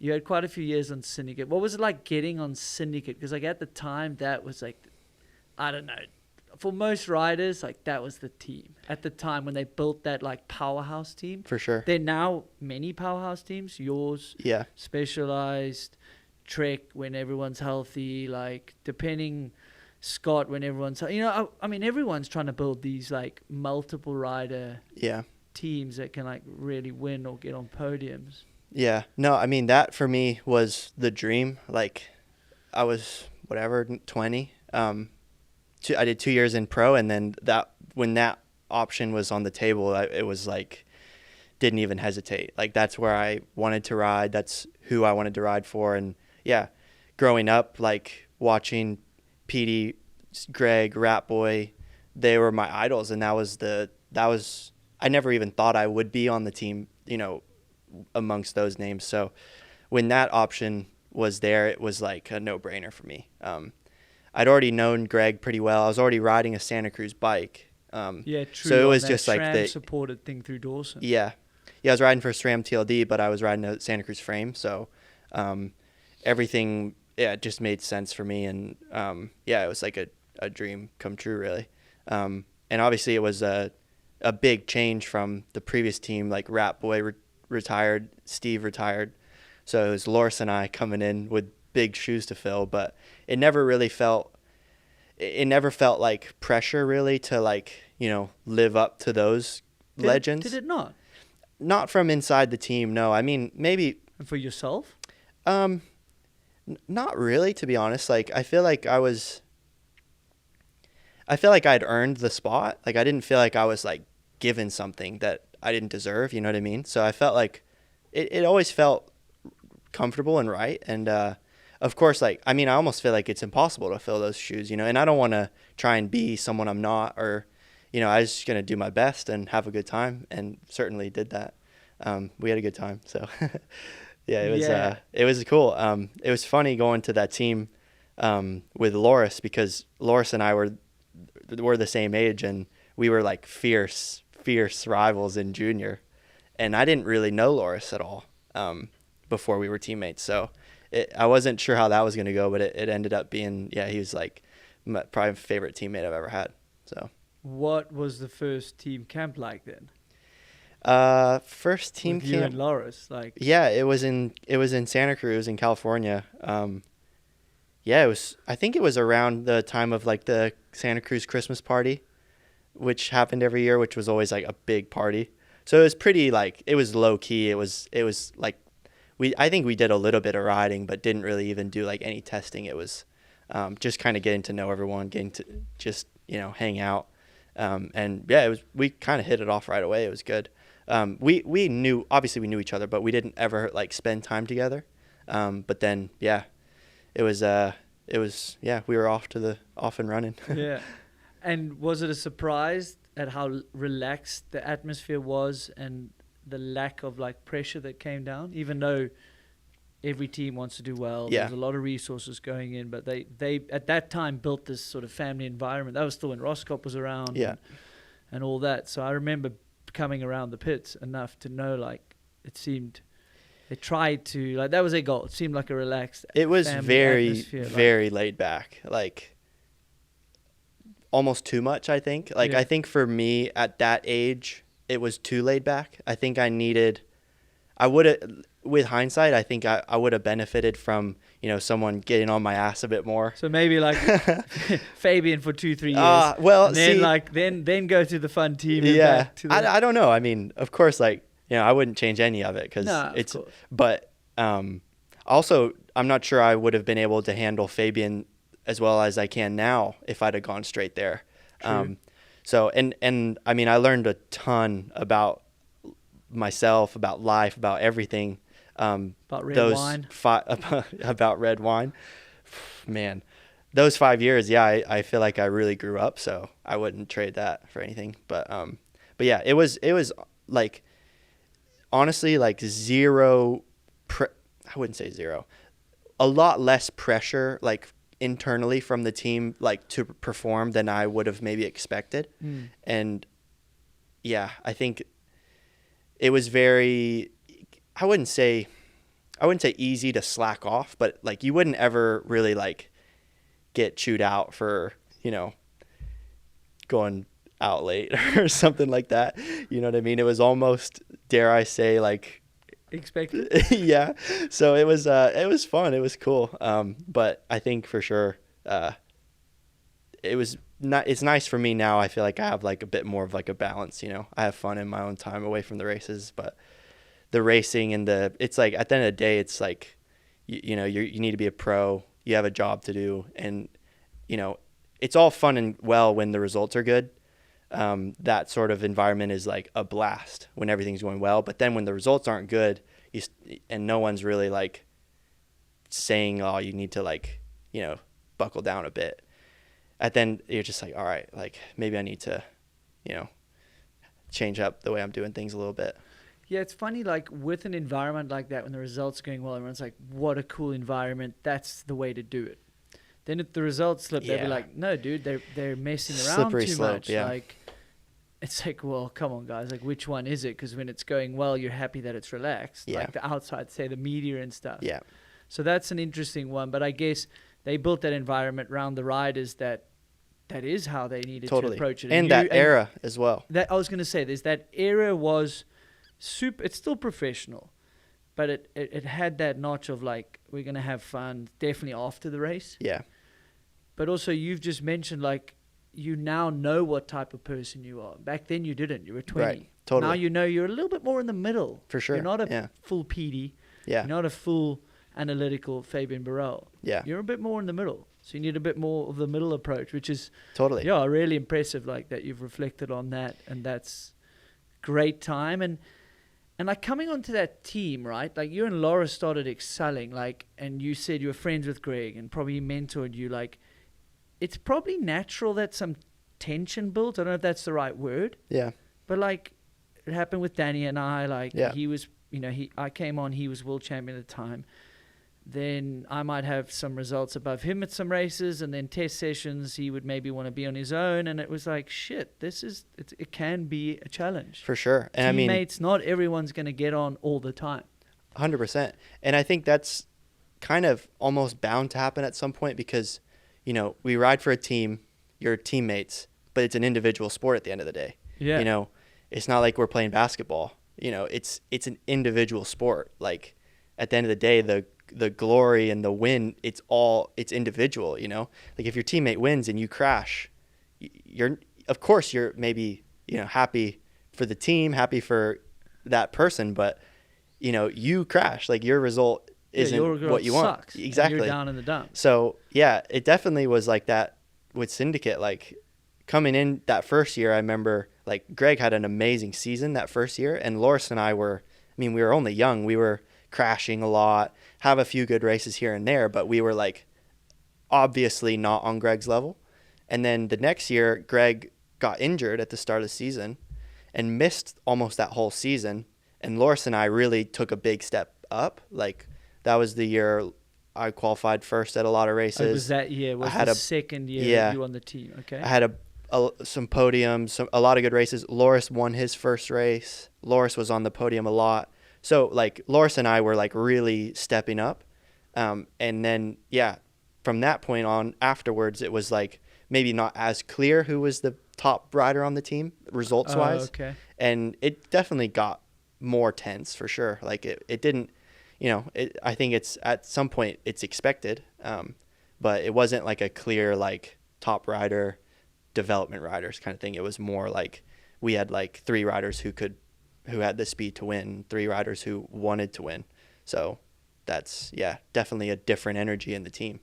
you had quite a few years on Syndicate. What was it like getting on Syndicate? Because like at the time, that was like, I don't know, for most riders, like that was the team at the time when they built that like powerhouse team. For sure. There are now many powerhouse teams. Yours, Yeah. Specialized, Trek when everyone's healthy, like depending, Scott when everyone's, I mean everyone's trying to build these like multiple rider teams that can like really win or get on podiums. Yeah. No, I mean that for me was the dream. Like I was 20. I did 2 years in pro, and then when that option was on the table, it was like didn't even hesitate. Like that's where I wanted to ride. That's who I wanted to ride for. And yeah, growing up, like watching Petey, Greg, Rat Boy, they were my idols, and that was I never even thought I would be on the team, amongst those names. So when that option was there, it was like a no-brainer for me. I'd already known Greg pretty well. I was already riding a Santa Cruz bike. Yeah, true. So it was just like the supported thing through Dawson. Yeah. Yeah, I was riding for a SRAM TLD, but I was riding a Santa Cruz frame. So everything, it just made sense for me. And it was like a dream come true, really. And obviously it was a big change from the previous team. Like Rat Boy retired, Steve retired. So it was Loris and I coming in with big shoes to fill, but it never felt like pressure really to like, live up to those legends. Did it not? Not from inside the team, no. I mean, maybe. And for yourself? Not really, to be honest. Like, I feel like I'd earned the spot. Like, I didn't feel like I was like given something that I didn't deserve, you know what I mean? So I felt like it always felt comfortable and right. And, of course, like, I mean, I almost feel like it's impossible to fill those shoes, and I don't want to try and be someone I'm not, or, I was just going to do my best and have a good time, and certainly did that. We had a good time. So yeah, it was cool. It was funny going to that team, with Loris, because Loris and I were the same age, and we were like fierce rivals in junior. And I didn't really know Loris at all, before we were teammates. So I wasn't sure how that was going to go, but it ended up being, he was like probably my favorite teammate I've ever had. So what was the first team camp like then? First team with camp. You and Loris, like. Yeah, it was in Santa Cruz in California. I think it was around the time of like the Santa Cruz Christmas party, which happened every year, which was always like a big party. So it was pretty like, it was low key. It was like, I think we did a little bit of riding, but didn't really even do like any testing. It was just kind of getting to know everyone, getting to just, hang out. We kind of hit it off right away. It was good. We knew each other, but we didn't ever like spend time together. But then, we were off and running. Yeah. And was it a surprise at how relaxed the atmosphere was and the lack of like pressure that came down, even though every team wants to do well? Yeah. There's a lot of resources going in, but they at that time built this sort of family environment. That was still when Roscop was around. Yeah. And all that. So I remember coming around the pits enough to know, like, they tried to, like, that was their goal. It seemed like a relaxed It was very, very like, laid back. Like, almost too much, I think. Like, Yeah. I think for me at that age, it was too laid back. I think with hindsight, I think I would have benefited from, someone getting on my ass a bit more. So maybe like Fabian for 2-3 years. Well, and then then go to the fun team. And yeah. back to the I don't know. I mean, of course, like, I wouldn't change any of it because it's, but also I'm not sure I would have been able to handle Fabian as well as I can now if I'd have gone straight there. So, and I mean, I learned a ton about myself, about life, about everything. About red wine. About red wine. Man, those 5 years, I feel like I really grew up, so I wouldn't trade that for anything. But yeah, it was like, honestly, like zero, I wouldn't say zero, a lot less pressure, like internally from the team, like to perform than I would have maybe expected. And yeah, I think it was very, I I wouldn't say easy to slack off, but like you wouldn't ever really like get chewed out for, you know, going out late or something like that. You know what I mean? It was almost, dare I say, like expected. Yeah. So it was fun. It was cool. But I think for sure, it's nice for me now. I feel like I have like a bit more of like a balance, you know, I have fun in my own time away from the races, but the racing and it's like at the end of the day, it's like, you know, you need to be a pro, you have a job to do. And, you know, it's all fun and well when the results are good. That sort of environment is like a blast when everything's going well. But then when the results aren't good, and no one's really like saying, oh, you need to like, you know, buckle down a bit. And then you're just like, all right, like maybe I need to, you know, change up the way I'm doing things a little bit. Yeah, it's funny, like with an environment like that, when the results are going well, everyone's like, what a cool environment. That's the way to do it. Then if the results slip, they'll be like, no, dude, they're messing around Slippery too slope, much. yeah. Like, it's like, well, come on, guys. Like, which one is it? Because when it's going well, you're happy that it's relaxed. Yeah. Like the outside, say, the media and stuff. Yeah. So that's an interesting one. But I guess they built that environment around the riders that is how they needed to approach it. And that era as well. That I was going to say, that era was super. It's still professional, but it had that notch of like, we're going to have fun definitely after the race. Yeah. But also you've just mentioned like, you now know what type of person you are. Back then you didn't. You were 20. Right. Totally. Now you know you're a little bit more in the middle. For sure. You're not a full PD. Yeah. You're not a full analytical Fabian Barral. Yeah. You're a bit more in the middle. So you need a bit more of the middle approach, which is totally, yeah, really impressive. Like that you've reflected on that, and that's great time. And like coming onto that team, right? Like you and Laura started excelling, like, and you said you were friends with Greg and probably mentored you. Like, it's probably natural that some tension built. I don't know if that's the right word. Yeah. But like it happened with Danny and I. Like he was, you know, I came on. He was world champion at the time. Then I might have some results above him at some races, and then test sessions he would maybe want to be on his own, and it was like, shit, it can be a challenge. For sure. And teammates, I mean, not everyone's going to get on all the time. 100%. And I think that's kind of almost bound to happen at some point because, you know, we ride for a team, you're teammates, but it's an individual sport at the end of the day. Yeah. You know, it's not like we're playing basketball. You know, it's an individual sport. Like at the end of the day, the glory and the win, it's individual, you know. Like if your teammate wins and you crash, of course you're maybe, you know, happy for the team, happy for that person, but you know, you crash, like your result isn't what you want. Exactly. You're down in the dumps. So yeah, it definitely was like that with Syndicate. Like coming in that first year, I remember like Greg had an amazing season that first year, and Loris and I we were only young. We were crashing a lot, have a few good races here and there, but we were like obviously not on Greg's level. And then the next year, Greg got injured at the start of the season and missed almost that whole season. And Loris and I really took a big step up. Like that was the year I qualified first at a lot of races. It was that year. Was the second year that you were on the team? Okay. I had some podiums, a lot of good races. Loris won his first race. Loris was on the podium a lot. So like Loris and I were like really stepping up. And then, yeah, from that point on afterwards, it was like maybe not as clear who was the top rider on the team results wise. Okay. And it definitely got more tense for sure. Like it didn't, you know, I think it's at some point it's expected. But it wasn't like a clear, like top rider, development riders kind of thing. It was more like we had like 3 riders who had the speed to win, 3 riders who wanted to win. So that's, yeah, definitely a different energy in the team.